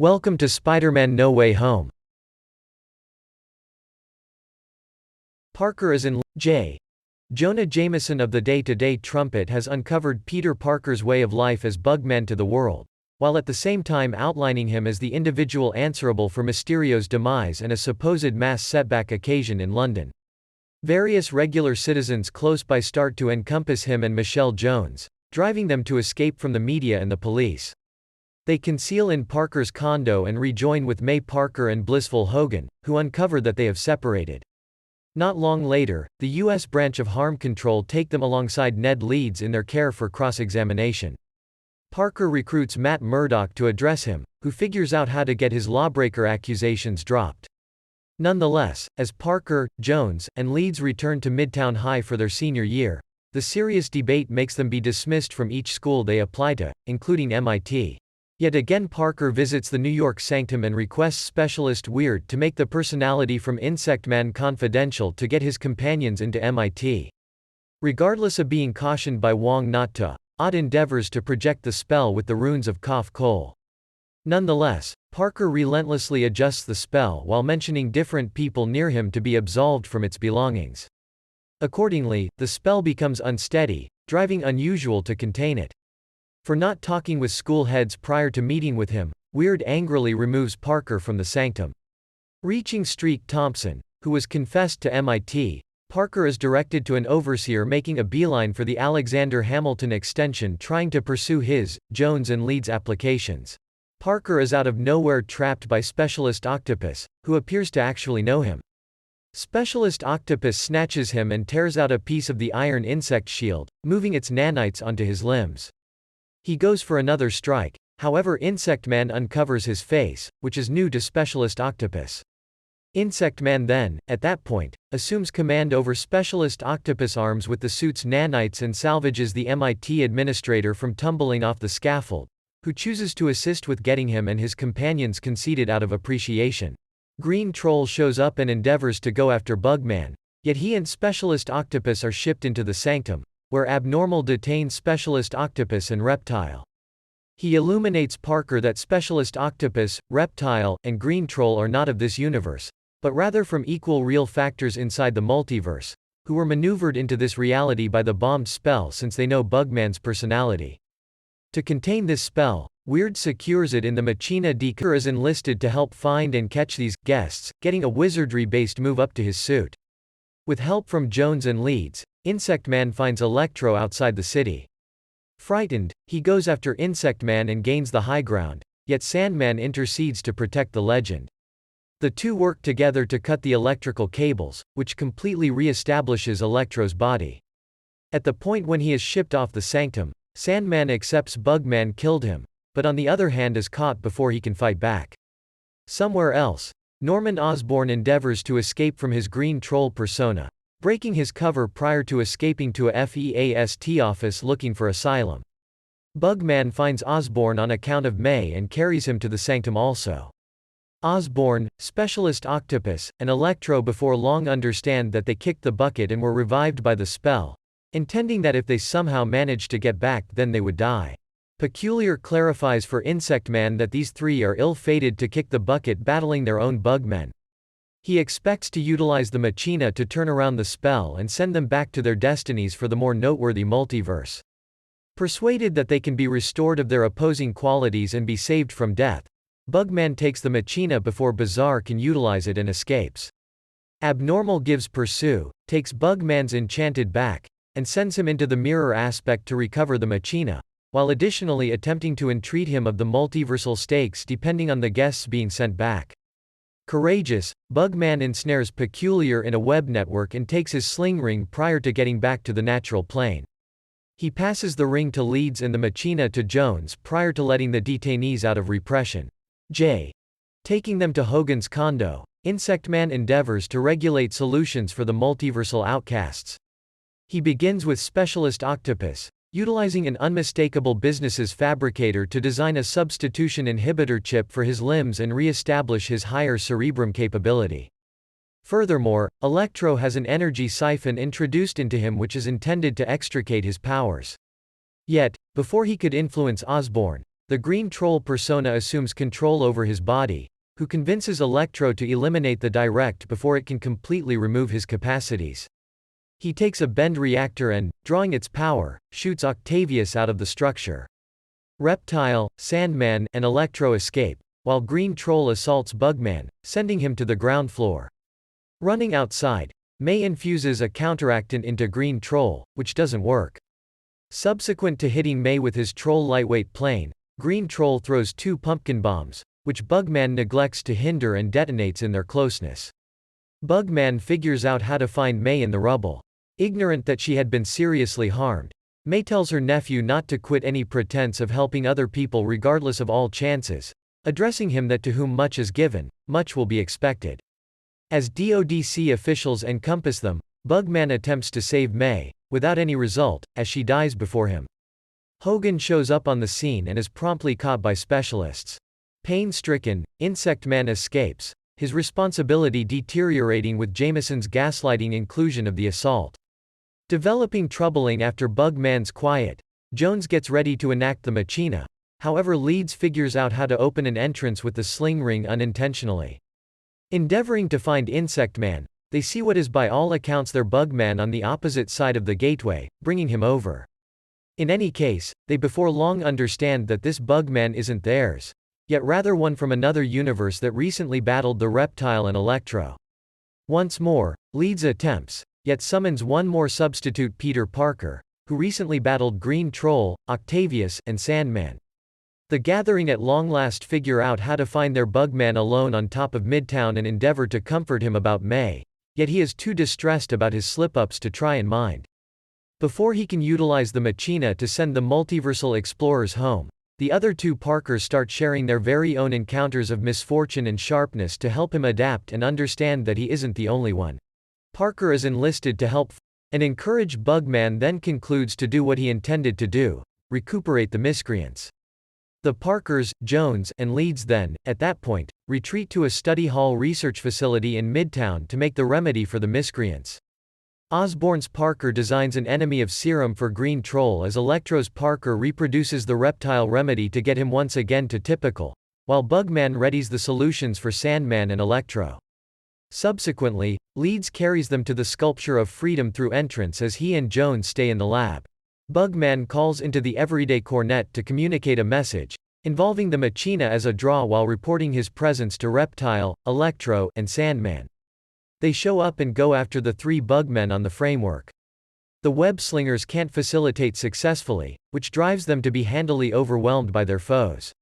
Welcome to Spider-Man No Way Home. Parker is in J. Jonah Jameson of the Day-to-Day Trumpet has uncovered Peter Parker's way of life as Bugman to the world, while at the same time outlining him as the individual answerable for Mysterio's demise and a supposed mass setback occasion in London. Various regular citizens close by start to encompass him and Michelle Jones, driving them to escape from the media and the police. They conceal in Parker's condo and rejoin with May Parker and Blissful Hogan, who uncover that they have separated. Not long later, the U.S. branch of Harm Control take them alongside Ned Leeds in their care for cross-examination. Parker recruits Matt Murdock to address him, who figures out how to get his lawbreaker accusations dropped. Nonetheless, as Parker, Jones, and Leeds return to Midtown High for their senior year, the serious debate makes them be dismissed from each school they apply to, including MIT. Yet again Parker visits the New York Sanctum and requests Specialist Weird to make the personality from Insect Man confidential to get his companions into MIT. Regardless of being cautioned by Wong not to, odd endeavors to project the spell with the runes of Cough Cole. Nonetheless, Parker relentlessly adjusts the spell while mentioning different people near him to be absolved from its belongings. Accordingly, the spell becomes unsteady, driving Unusual to contain it. For not talking with school heads prior to meeting with him, Weird angrily removes Parker from the sanctum. Reaching Streak Thompson, who was confessed to MIT, Parker is directed to an overseer making a beeline for the Alexander Hamilton extension trying to pursue his, Jones and Leeds applications. Parker is out of nowhere trapped by Specialist Octopus, who appears to actually know him. Specialist Octopus snatches him and tears out a piece of the iron insect shield, moving its nanites onto his limbs. He goes for another strike, however Insect Man uncovers his face, which is new to Specialist Octopus. Insect Man then, at that point, assumes command over Specialist Octopus arms with the suit's nanites and salvages the MIT administrator from tumbling off the scaffold, who chooses to assist with getting him and his companions conceded out of appreciation. Green Troll shows up and endeavors to go after Bugman, yet he and Specialist Octopus are shipped into the sanctum, where Abnormal detains Specialist Octopus and Reptile. He illuminates Parker that Specialist Octopus, Reptile, and Green Troll are not of this universe, but rather from equal real factors inside the multiverse, who were maneuvered into this reality by the bombed spell since they know Bugman's personality. To contain this spell, Weird secures it in the Machina Decoder is enlisted to help find and catch these guests, getting a wizardry-based move up to his suit. With help from Jones and Leeds, Insect Man finds Electro outside the city. Frightened, he goes after Insect Man and gains the high ground, yet Sandman intercedes to protect the legend. The two work together to cut the electrical cables, which completely re-establishes Electro's body. At the point when he is shipped off the sanctum, Sandman accepts Bugman killed him, but on the other hand is caught before he can fight back. Somewhere else, Norman Osborn endeavors to escape from his Green Troll persona, breaking his cover prior to escaping to a FEAST office looking for asylum. Bugman finds Osborn on account of May and carries him to the sanctum also. Osborn, Specialist Octopus, and Electro before long understand that they kicked the bucket and were revived by the spell, intending that if they somehow managed to get back then they would die. Peculiar clarifies for Insect Man that these three are ill-fated to kick the bucket battling their own Bugmen. He expects to utilize the Machina to turn around the spell and send them back to their destinies for the more noteworthy multiverse. Persuaded that they can be restored of their opposing qualities and be saved from death, Bugman takes the Machina before Bizarre can utilize it and escapes. Abnormal gives pursue, takes Bugman's enchanted back, and sends him into the mirror aspect to recover the Machina, while additionally attempting to entreat him of the multiversal stakes depending on the guests being sent back. Courageous, Bugman ensnares Peculiar in a web network and takes his sling ring prior to getting back to the natural plane. He passes the ring to Leeds and the Machina to Jones prior to letting the detainees out of repression. Taking them to Hogan's condo, Insect Man endeavors to regulate solutions for the multiversal outcasts. He begins with Specialist Octopus, utilizing an unmistakable business's fabricator to design a substitution inhibitor chip for his limbs and re-establish his higher cerebrum capability. Furthermore, Electro has an energy siphon introduced into him which is intended to extricate his powers. Yet, before he could influence Osborn, the Green Troll persona assumes control over his body, who convinces Electro to eliminate the Direct before it can completely remove his capacities. He takes a Bend reactor and, drawing its power, shoots Octavius out of the structure. Reptile, Sandman, and Electro escape, while Green Troll assaults Bugman, sending him to the ground floor. Running outside, May infuses a counteractant into Green Troll, which doesn't work. Subsequent to hitting May with his Troll lightweight plane, Green Troll throws 2 pumpkin bombs, which Bugman neglects to hinder and detonates in their closeness. Bugman figures out how to find May in the rubble. Ignorant that she had been seriously harmed, May tells her nephew not to quit any pretense of helping other people regardless of all chances, addressing him that to whom much is given, much will be expected. As DODC officials encompass them, Bugman attempts to save May, without any result, as she dies before him. Hogan shows up on the scene and is promptly caught by specialists. Pain-stricken, Insect Man escapes, his responsibility deteriorating with Jameson's gaslighting inclusion of the assault. Developing troubling after Bugman's quiet, Jones gets ready to enact the Machina, however Leeds figures out how to open an entrance with the sling ring unintentionally. Endeavoring to find Insect Man, they see what is by all accounts their Bugman on the opposite side of the gateway, bringing him over. In any case, they before long understand that this Bugman isn't theirs, yet rather one from another universe that recently battled the Reptile and Electro. Once more, Leeds attempts, yet summons one more substitute, Peter Parker, who recently battled Green Troll, Octavius, and Sandman. The Gathering at long last figure out how to find their Bugman alone on top of Midtown and endeavor to comfort him about May, yet he is too distressed about his slip-ups to try and mind. Before he can utilize the Machina to send the multiversal explorers home, the other 2 Parkers start sharing their very own encounters of misfortune and sharpness to help him adapt and understand that he isn't the only one. Parker is enlisted to help and encourage Bugman, then concludes to do what he intended to do, recuperate the miscreants. The Parkers, Jones, and Leeds then, at that point, retreat to a study hall research facility in Midtown to make the remedy for the miscreants. Osborn's Parker designs an enemy of serum for Green Troll as Electro's Parker reproduces the reptile remedy to get him once again to typical, while Bugman readies the solutions for Sandman and Electro. Subsequently, Leeds carries them to the Sculpture of Freedom through entrance as he and Jones stay in the lab. Bugman calls into the Everyday Cornet to communicate a message, involving the Machina as a draw while reporting his presence to Reptile, Electro, and Sandman. They show up and go after the 3 Bugmen on the framework. The web slingers can't facilitate successfully, which drives them to be handily overwhelmed by their foes.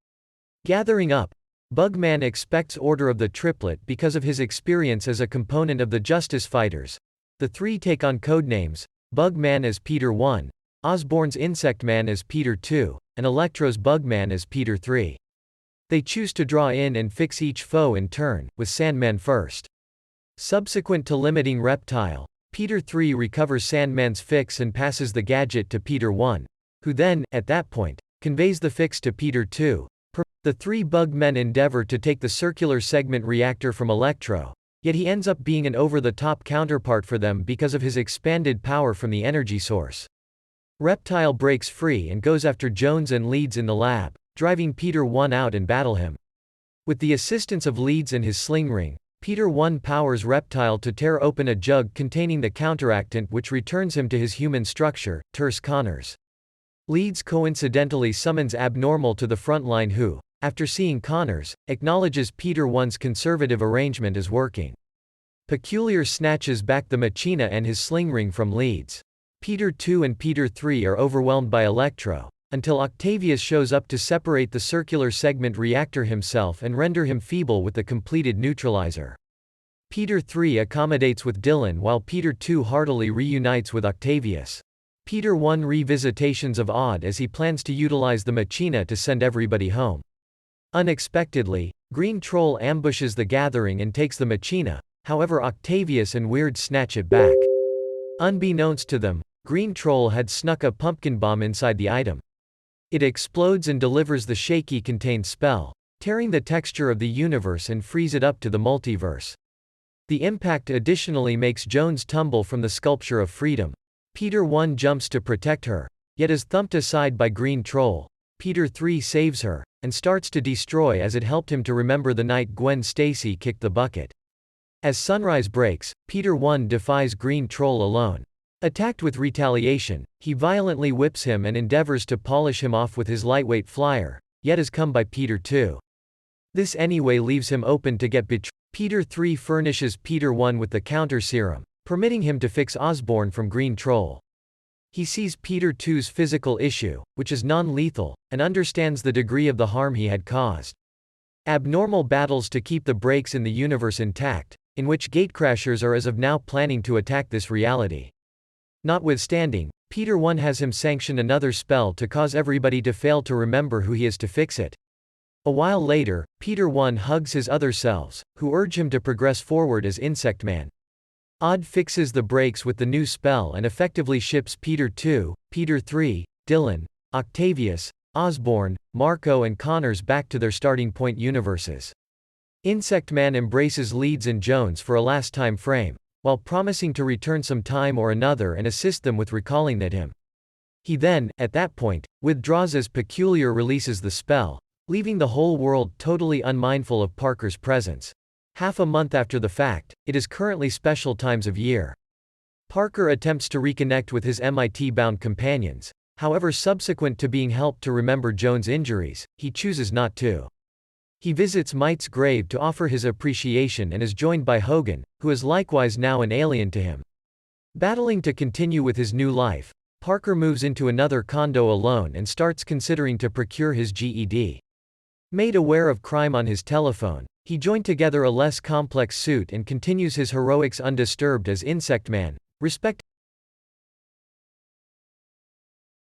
Gathering up, Bugman expects Order of the Triplet because of his experience as a component of the Justice Fighters. The 3 take on codenames, Bugman as Peter 1, Osborn's Insect Man as Peter 2, and Electro's Bugman as Peter 3. They choose to draw in and fix each foe in turn, with Sandman first. Subsequent to limiting Reptile, Peter 3 recovers Sandman's fix and passes the gadget to Peter 1, who then, at that point, conveys the fix to Peter 2. The 3 Bugmen endeavor to take the circular segment reactor from Electro, yet he ends up being an over-the-top counterpart for them because of his expanded power from the energy source. Reptile breaks free and goes after Jones and Leeds in the lab, driving Peter 1 out and battle him. With the assistance of Leeds and his sling ring, Peter 1 powers Reptile to tear open a jug containing the counteractant which returns him to his human structure, Terse Connors. Leeds coincidentally summons Abnormal to the front line who, after seeing Connors, acknowledges Peter 1's conservative arrangement is working. Peculiar snatches back the Machina and his sling ring from Leeds. Peter 2 and Peter 3 are overwhelmed by Electro, until Octavius shows up to separate the circular segment reactor himself and render him feeble with the completed neutralizer. Peter 3 accommodates with Dylan while Peter 2 heartily reunites with Octavius. Peter 1 revisitations of Odd as he plans to utilize the Machina to send everybody home. Unexpectedly, Green Troll ambushes the Gathering and takes the Machina, however Octavius and Weird snatch it back. Unbeknownst to them, Green Troll had snuck a pumpkin bomb inside the item. It explodes and delivers the shaky contained spell, tearing the texture of the universe and frees it up to the multiverse. The impact additionally makes Jones tumble from the Sculpture of Freedom. Peter 1 jumps to protect her, yet is thumped aside by Green Troll. Peter 3 saves her, and starts to destroy as it helped him to remember the night Gwen Stacy kicked the bucket. As sunrise breaks, Peter 1 defies Green Troll alone. Attacked with retaliation, he violently whips him and endeavors to polish him off with his lightweight flyer, yet is come by Peter 2. This anyway leaves him open to get betrayed. Peter 3 furnishes Peter 1 with the counter serum, permitting him to fix Osborn from Green Troll. He sees Peter 2's physical issue, which is non-lethal, and understands the degree of the harm he had caused. Abnormal battles to keep the breaks in the universe intact, in which gatecrashers are as of now planning to attack this reality. Notwithstanding, Peter 1 has him sanction another spell to cause everybody to fail to remember who he is to fix it. A while later, Peter 1 hugs his other selves, who urge him to progress forward as Insect Man. Odd fixes the breaks with the new spell and effectively ships Peter 2, Peter 3, Dylan, Octavius, Osborn, Marco and Connors back to their starting point universes. Insect Man embraces Leeds and Jones for a last time frame, while promising to return some time or another and assist them with recalling that him. He then, at that point, withdraws as Peculiar releases the spell, leaving the whole world totally unmindful of Parker's presence. Half a month after the fact, it is currently special times of year. Parker attempts to reconnect with his MIT-bound companions, however subsequent to being helped to remember Jones' injuries, he chooses not to. He visits Mite's grave to offer his appreciation and is joined by Hogan, who is likewise now an alien to him. Battling to continue with his new life, Parker moves into another condo alone and starts considering to procure his GED. Made aware of crime on his telephone, he joined together a less complex suit and continues his heroics undisturbed as Insect Man,